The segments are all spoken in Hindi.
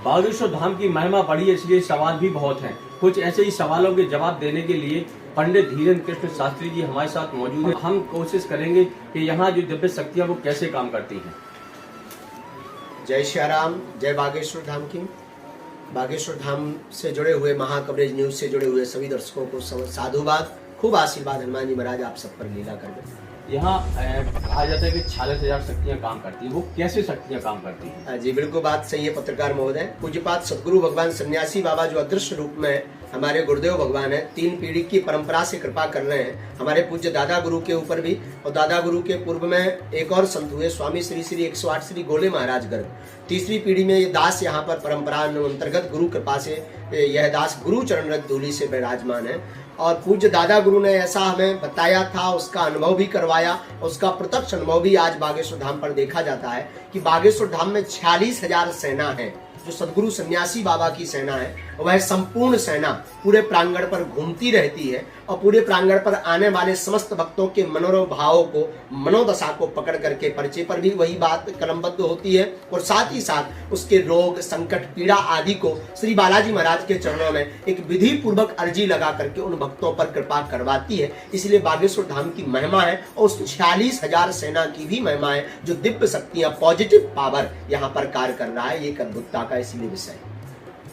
बागेश्वर धाम की महिमा बड़ी है, इसलिए सवाल भी बहुत हैं। कुछ ऐसे ही सवालों के जवाब देने के लिए पंडित धीरेन्द्र कृष्ण शास्त्री जी हमारे साथ मौजूद हैं। हम कोशिश करेंगे कि यहाँ जो दिव्य शक्तियाँ वो कैसे काम करती हैं। जय श्री राम, जय बागेश्वर धाम की। बागेश्वर धाम से जुड़े हुए, महाकवरेज न्यूज से जुड़े हुए सभी दर्शकों को साधुवाद, खूब आशीर्वाद। हनुमान जी महाराज आप सब पर लीला कर दे। यहाँ कहा जाता है कि 46,000 शक्तियाँ काम करती हैं, वो कैसे शक्तियाँ काम करती हैं? जी बिल्कुल, बात सही है पत्रकार महोदय। पूज्यपात सदगुरु भगवान सन्यासी बाबा जो अदृश्य रूप में हमारे गुरुदेव भगवान है, 3 पीढ़ी की परंपरा से कृपा कर रहे हैं हमारे पूज्य दादा गुरु के ऊपर भी। और दादा गुरु के पूर्व में एक और संत हुए, स्वामी श्री श्री 108 श्री गोले महाराज गर्ग। 3री पीढ़ी में ये दास यहाँ पर परंपरा अंतर्गत गुरु कृपा से यह दास गुरु चरण रज धूलि से विराजमान है। और पूज्य दादा गुरु ने ऐसा हमें बताया था, उसका अनुभव भी करवाया, उसका प्रत्यक्ष अनुभव भी आज बागेश्वर धाम पर देखा जाता है कि बागेश्वर धाम में 46,000 सेना है। जो सदगुरु सन्यासी बाबा की सेना है वह संपूर्ण सेना पूरे प्रांगण पर घूमती रहती है और पूरे प्रांगण पर आने वाले समस्त भक्तों के मनोभावों को, मनोदशा को पकड़ करके पर्चे पर भी वही बात कलमबद्ध होती है और साथ ही साथ उसके रोग, संकट, पीड़ा आदि को श्री बालाजी महाराज के चरणों में एक विधि पूर्वक अर्जी लगा करके उन भक्तों पर कृपा करवाती है। इसलिए बागेश्वर धाम की महिमा है और उस 46,000 सेना की भी महिमा है। जो दिव्य शक्तियां, पॉजिटिव पावर यहाँ पर कार्य कर रहा है, ये एक अद्भुतता का इसलिए विषय है।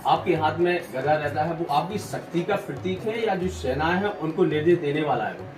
आपके हाथ में गदा रहता है, वो आपकी शक्ति का प्रतीक है या जो सेनाएं हैं उनको निर्देश देने वाला है?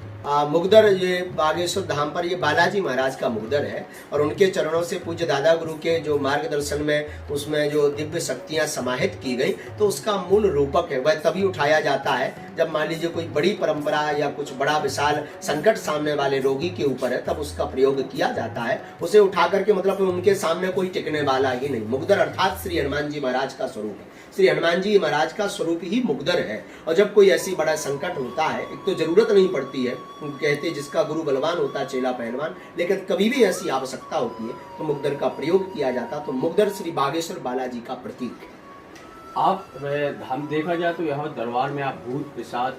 मुगदर, ये बागेश्वर धाम पर ये बालाजी महाराज का मुगदर है और उनके चरणों से पूज्य दादा गुरु के जो मार्गदर्शन में उसमें जो दिव्य शक्तियां समाहित की गई, तो उसका मूल रूपक है वह तभी उठाया जाता है जब मान लीजिए कोई बड़ी परंपरा या कुछ बड़ा विशाल संकट सामने वाले रोगी के ऊपर है, तब उसका प्रयोग किया जाता है। उसे उठा करके, मतलब उनके सामने कोई टिकने वाला ही नहीं। मुगदर अर्थात श्री हनुमान जी महाराज का स्वरूप है। श्री हनुमान जी महाराज का स्वरूप ही मुगदर है। और जब कोई ऐसी बड़ा संकट होता है, एक तो जरूरत नहीं पड़ती है, कहते जिसका गुरु बलवान होता है चेला पहलवान, लेकिन कभी भी ऐसी आवश्यकता होती है तो मुगदर का प्रयोग किया जाता। तो मुगदर श्री बागेश्वर बालाजी का प्रतीक है। आप हम देखा जाए तो यहाँ दरबार में आप भूत, पिशाच,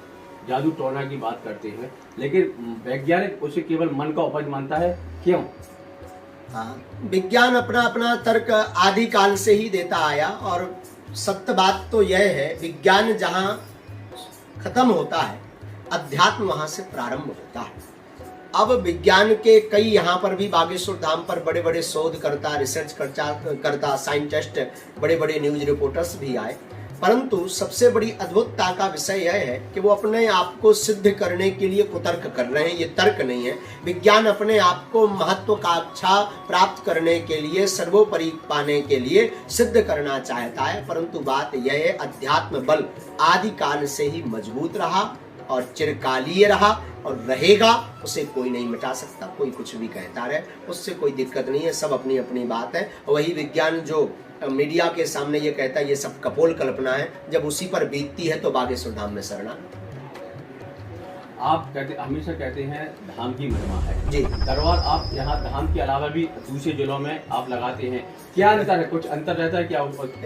जादू टोना की बात करते हैं, लेकिन वैज्ञानिक उसे केवल मन का उपज मानता है, क्यों? विज्ञान अपना अपना तर्क आदि काल से ही देता आया और सत्य बात तो यह है, विज्ञान जहाँ खत्म होता है, अध्यात्म वहां से प्रारंभ होता है। अब विज्ञान के कई यहाँ पर भी बागेश्वर धाम पर बड़े बड़े शोधकर्ता, रिसर्च करता, साइंटिस्ट, बड़े बड़े न्यूज रिपोर्टर्स भी आए, परंतु सबसे बड़ी अद्भुतता का विषय यह है कि वो अपने आप को सिद्ध करने के लिए कुतर्क कर रहे हैं। ये तर्क नहीं है। विज्ञान अपने आप को महत्वाकांक्षा प्राप्त करने के लिए, सर्वोपरि पाने के लिए सिद्ध करना चाहता है, परंतु बात यह है, अध्यात्म बल आदि काल से ही मजबूत रहा और चिरकालीय रहा और रहेगा। उसे कोई नहीं मिटा सकता। कोई कुछ भी कहता रहे, उससे कोई दिक्कत नहीं है। सब अपनी अपनी बात है। वही विज्ञान जो मीडिया के सामने ये कहता है ये सब कपोल कल्पना है, जब उसी पर बीतती है तो बागेश्वर धाम में शरणा। आप हमेशा कहते हैं धाम की महिमा है जी। दरबार आप यहाँ धाम के अलावा भी दूसरे जिलों में आप लगाते हैं, क्या अंतर है? कुछ अंतर रहता है क्या?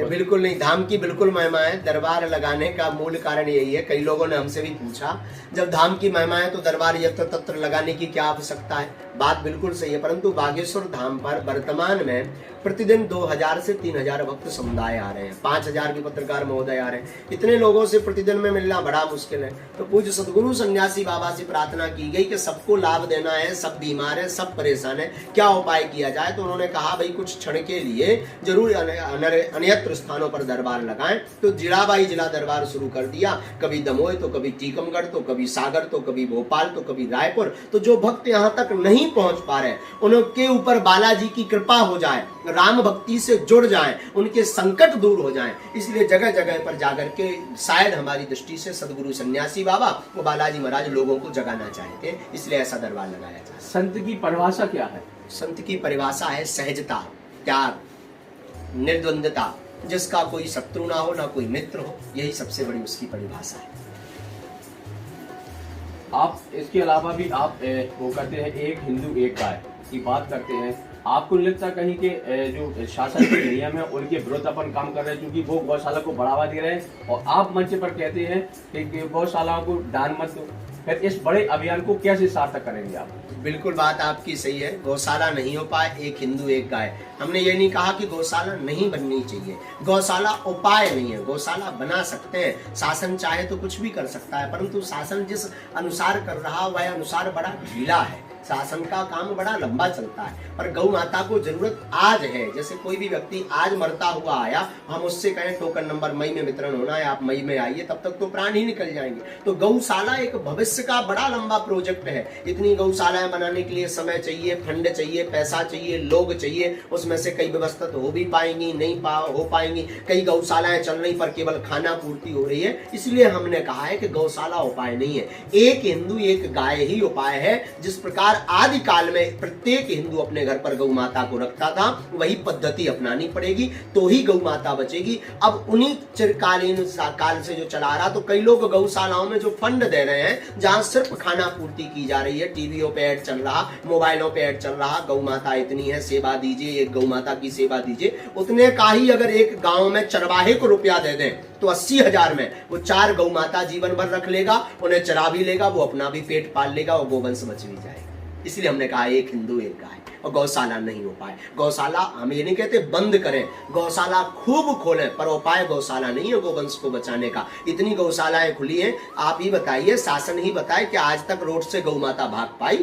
बिल्कुल नहीं, धाम की बिल्कुल महिमा है। दरबार लगाने का मूल कारण यही है। कई लोगों ने हमसे भी पूछा, जब धाम की महिमा है तो दरबार यत्र तत्र लगाने की क्या आवश्यकता है? बात बिल्कुल सही है, परंतु बागेश्वर धाम पर वर्तमान में प्रतिदिन 2000 से 3000 भक्त समुदाय आ रहे हैं, 5000 भी पत्रकार महोदय आ रहे हैं। इतने लोगों से प्रतिदिन में मिलना बड़ा मुश्किल है। तो पूज्य सदगुरु सन्यासी बाबा से प्रार्थना की गई कि सबको लाभ देना है, सब बीमार है, सब परेशान है, क्या उपाय किया जाए? तो उन्होंने कहा भाई कुछ क्षण के लिए जरूर अन्यत्र स्थानों पर दरबार लगाएं। तो जिलाबाई जिला दरबार शुरू कर दिया, कभी दमोह तो कभी टीकमगढ़ तो कभी सागर तो कभी भोपाल तो कभी रायपुर। तो जो भक्त यहाँ तक नहीं पहुंच पा रहे, उनके ऊपर बालाजी की कृपा हो जाए, राम भक्ति से जुड़ जाएं, उनके संकट दूर हो जाएं, इसलिए जगह जगह पर जाकर के शायद हमारी दृष्टि से सदगुरु सन्यासी बाबा वो बालाजी महाराज लोगों को जगाना चाहते हैं, इसलिए ऐसा दरबार लगाया जाए। संत की परिभाषा क्या है? संत की परिभाषा है सहजता, त्याग, निर्द्वंदता, जिसका कोई शत्रु ना हो, ना कोई मित्र हो, यही सबसे बड़ी उसकी परिभाषा है। आप इसके अलावा भी आप वो करते हैं एक हिंदू एक गाय की बात करते हैं, आपको लगता कहीं के जो शासन के नियम है उनके विरुद्ध अपन काम कर रहे हैं, क्योंकि वो गौशाला को बढ़ावा दे रहे हैं और आप मंच पर कहते हैं कि गौशाला को दान मत दो, फिर इस बड़े अभियान को कैसे सार्थक करेंगे आप? बिल्कुल बात आपकी सही है। गौशाला नहीं हो पाए, एक हिंदू एक गाय। हमने ये नहीं कहा कि गौशाला नहीं बननी चाहिए, गौशाला उपाय नहीं है, गौशाला बना सकते हैं। शासन चाहे तो कुछ भी कर सकता है, परंतु शासन जिस अनुसार कर रहा वह अनुसार बड़ा ढीला है। शासन का काम बड़ा लंबा चलता है, पर गौ माता को जरूरत आज है। जैसे कोई भी व्यक्ति आज मरता हुआ आया, हम उससे कहें टोकन नंबर मई में वितरण होना है, आप मई में आइए, तब तक तो प्राण ही निकल जाएंगे। तो गौशाला एक भविष्य का बड़ा लंबा प्रोजेक्ट है। इतनी गौशालाएं बनाने के लिए समय चाहिए, फंड चाहिए, पैसा चाहिए, लोग चाहिए। उसमें से कई व्यवस्थित हो भी पाएंगी, नहीं हो पाएंगी। कई गौशालाएं चल रही पर केवल खाना पूर्ति हो रही है। इसलिए हमने कहा है कि गौशाला उपाय नहीं है, एक हिंदू एक गाय ही उपाय है। जिस प्रकार आदि काल में प्रत्येक हिंदू अपने घर पर गौ माता को रखता था, वही पद्धति अपनानी पड़ेगी, तो ही गौ माता बचेगी। अब उन्हीं चिरकालीन काल से जो चला रहा, तो कई लोग गौशालाओं में जो फंड दे रहे हैं, जहां सिर्फ खाना पूर्ति की जा रही है, टीवीओं पे ऐड चल रहा, मोबाइलों पे ऐड चल रहा, गौ माता इतनी है, सेवा दीजिए, एक गौ माता की सेवा दीजिए। उतने का ही अगर एक गांव में चरवाहे को रुपया दे दें तो 80,000 में वो 4 गौ माता जीवन भर रख लेगा, उन्हें चरा भी लेगा, वो अपना भी पेट पाल लेगा और गोवंश बच भी जाएगा। इसलिए हमने कहा एक हिंदू एक गाय, और गौशाला नहीं हो पाए। गौशाला हम ये नहीं कहते बंद करें, गौशाला खूब खोलें, पर उपाय गौशाला नहीं है गोवंश को बचाने का। इतनी गौशालाएं खुली हैं, आप ही बताइए, शासन ही बताए कि आज तक रोड से गौ माता भाग पाई?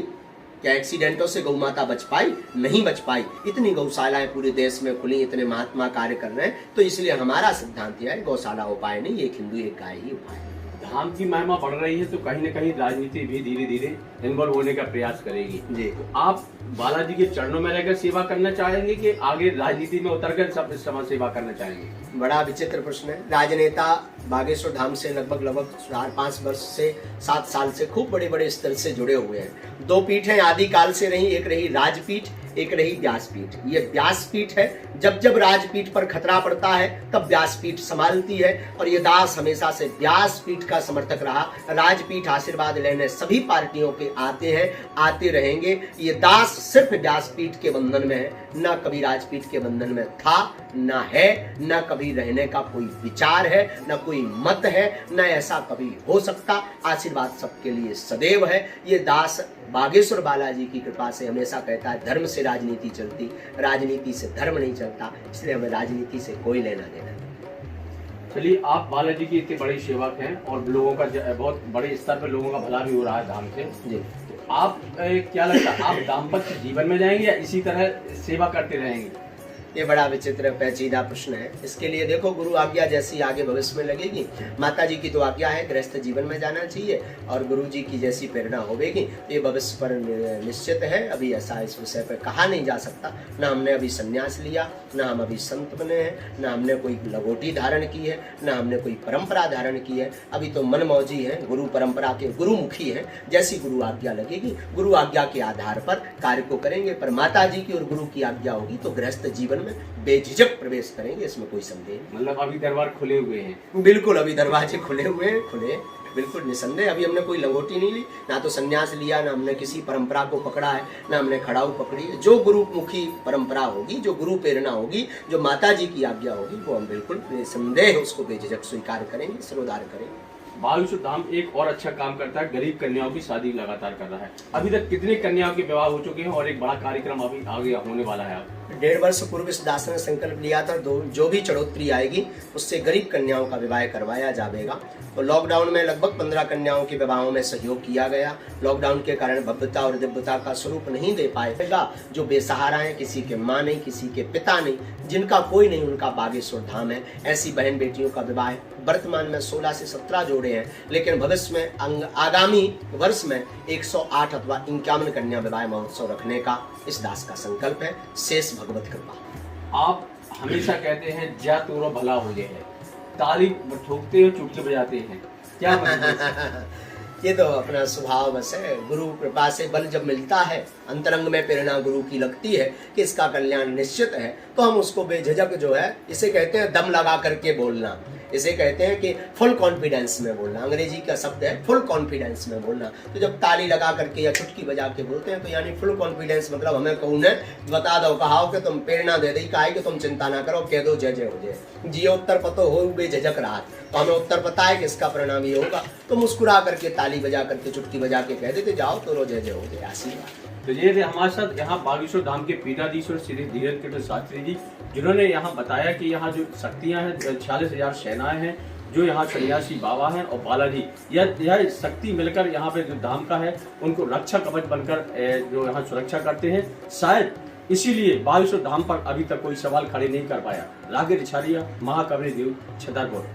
क्या एक्सीडेंटों से गौ माता बच पाई? नहीं बच पाई। इतनी गौशालाएं पूरे देश में खुली, इतने महात्मा कार्य कर रहे हैं। तो इसलिए हमारा सिद्धांत यह है, गौशाला उपाय नहीं, एक हिंदू एक गाय ही उपाय है। धाम की महिमा बढ़ रही है तो कहीं न कहीं राजनीति भी धीरे धीरे इन्वॉल्व होने का प्रयास करेगी जी। तो आप बालाजी के चरणों में रहकर सेवा करना चाहेंगे कि आगे राजनीति में उतरकर सब समाज सेवा करना चाहेंगे? बड़ा विचित्र प्रश्न है। राजनेता बागेश्वर धाम से लगभग 4-5 वर्ष से 7 साल से खूब बड़े बड़े स्तर से जुड़े हुए हैं। 2 पीठें आदि काल से रही, एक रही राजपीठ, एक रही व्यासपीठ। ये व्यासपीठ है, जब जब राजपीठ पर खतरा पड़ता है तब व्यासपीठ संभालती है, और ये दास हमेशा से व्यासपीठ का समर्थक रहा। राजपीठ आशीर्वाद लेने सभी पार्टियों के आते हैं, आते रहेंगे। ये दास सिर्फ व्यासपीठ के बंधन में है, न कभी राजपीठ के बंधन में था, न है, न कभी रहने का कोई विचार है, न कोई मत है, न ऐसा कभी हो सकता। आशीर्वाद सबके लिए सदैव है। ये दास बागेश्वर बालाजी की कृपा से हमेशा कहता है, धर्म से राजनीति चलती, राजनीति से धर्म नहीं चलता। इसलिए हमें राजनीति से कोई लेना देना नहीं। चलिए, आप बालाजी की इतने बड़े सेवक हैं और लोगों का बहुत बड़े स्तर पर लोगों का भला भी हो रहा है धाम से जी। तो आप क्या लगता है, आप दाम्पत्य जीवन में जाएंगे या इसी तरह सेवा करते रहेंगे? ये बड़ा विचित्र पेचीदा प्रश्न है। इसके लिए देखो, गुरु आज्ञा जैसी आगे भविष्य में लगेगी। माता जी की तो आज्ञा है गृहस्थ जीवन में जाना चाहिए, और गुरु जी की जैसी प्रेरणा होगी ये भविष्य पर निश्चित है। अभी ऐसा इस विषय पर कहा नहीं जा सकता। ना हमने अभी संन्यास लिया, ना हम अभी संत बने हैं, ना हमने कोई लंगोटी धारण की है, ना हमने कोई परंपरा धारण की है। अभी तो मनमौजी है, गुरु परंपरा के गुरुमुखी है। जैसी गुरु आज्ञा लगेगी, गुरु आज्ञा के आधार पर कार्य को करेंगे। पर माता जी की और गुरु की आज्ञा होगी तो गृहस्थ जीवन में बेझिझक प्रवेश करेंगे, इसमें कोई संदेह नहीं। मतलब अभी दरबार खुले हुए हैं? बिल्कुल, अभी दरवाजे खुले हुए हैं, खुले, बिल्कुल निसंदेह। अभी हमने कोई लंगोटी नहीं ली, ना तो संन्यास लिया, ना हमने किसी परंपरा को पकड़ा है, ना हमने खड़ाऊ पकड़ी है। जो गुरुमुखी परंपरा होगी, जो गुरु प्रेरणा होगी, जो माता जी की आज्ञा होगी, वो हम बिल्कुल निसंदेह उसको बेझिझक स्वीकार करेंगे, सिरोधार करेंगे। बागेश्वर धाम एक और अच्छा काम करता है, गरीब कन्याओं की शादी लगातार कर रहा है। अभी तक कितनी कन्याओं के विवाह हो चुके हैं और एक बड़ा कार्यक्रम अभी आगे होने वाला है? 1.5 वर्ष पूर्व इस दास ने संकल्प लिया था, जो भी चढ़ोतरी आएगी उससे गरीब कन्याओं का विवाह करवाया जाएगा। तो लॉकडाउन में लगभग 15 कन्याओं के विवाहों में सहयोग किया गया। लॉकडाउन के कारण भव्यता और दिव्यता का स्वरूप नहीं दे पाएगा। जो बेसहारा है, किसी के माँ नहीं, किसी के पिता नहीं, जिनका कोई नहीं, उनका बागेश्वर धाम है। ऐसी बहन बेटियों का विवाह वर्तमान में 16 से 17 जोड़े हैं, लेकिन भविष्य में आगामी वर्ष में 108 अथवा 51 कन्या विवाह महोत्सव रखने का इस दास का संकल्प है। शेष भगवत कृपा। आप हमेशा कहते हैं जा तोरो भला हो जाए, ताली ठोकते हो, चुटकी बजाते हैं, क्या ये तो अपना स्वभाव बस है। गुरु कृपा से बल जब मिलता है, अंतरंग में प्रेरणा गुरु की लगती है कि इसका कल्याण निश्चित है, तो हम उसको बेझिझक जो है, इसे कहते हैं दम लगा करके बोलना, इसे कहते हैं कि फुल कॉन्फिडेंस में बोलना। अंग्रेजी का शब्द है फुल कॉन्फिडेंस में बोलना। तो जब ताली लगा करके या चुटकी बजा के बोलते हैं तो यानी फुल कॉन्फिडेंस, मतलब हमें कहूँ ने बता दो, कहाओ कि तुम प्रेरणा दे दी, कहा कि तुम चिंता ना करो, कह दो जय जय हो जाए। जियो उत्तर पतो हो बेझिझक रात, तो हमें उत्तर पता है कि इसका परिणाम ये होगा। तो मुस्कुरा करके ताली ताली बजा करके चुटकी बजा के कह देते जाओ तो रो जय जय हो गया, आशीर्वाद। तो ये थे हमारे साथ यहाँ बागेश्वर धाम के पीठाधीश्वर श्री धीरज कृष्ण शास्त्री जी, जिन्होंने यहाँ बताया कि यहाँ जो शक्तियाँ हैं 46,000 सेनाएं हैं, जो यहाँ सन्यासी बाबा हैं और बालाजी, यह शक्ति मिलकर यहाँ पे जो धाम का है उनको रक्षा कवच बनकर जो यहाँ सुरक्षा करते हैं। शायद इसीलिए बागेश्वर धाम पर अभी तक कोई सवाल खड़े नहीं कर पाया। रागे रिछारिया, महाकवि देव, छतरपुर।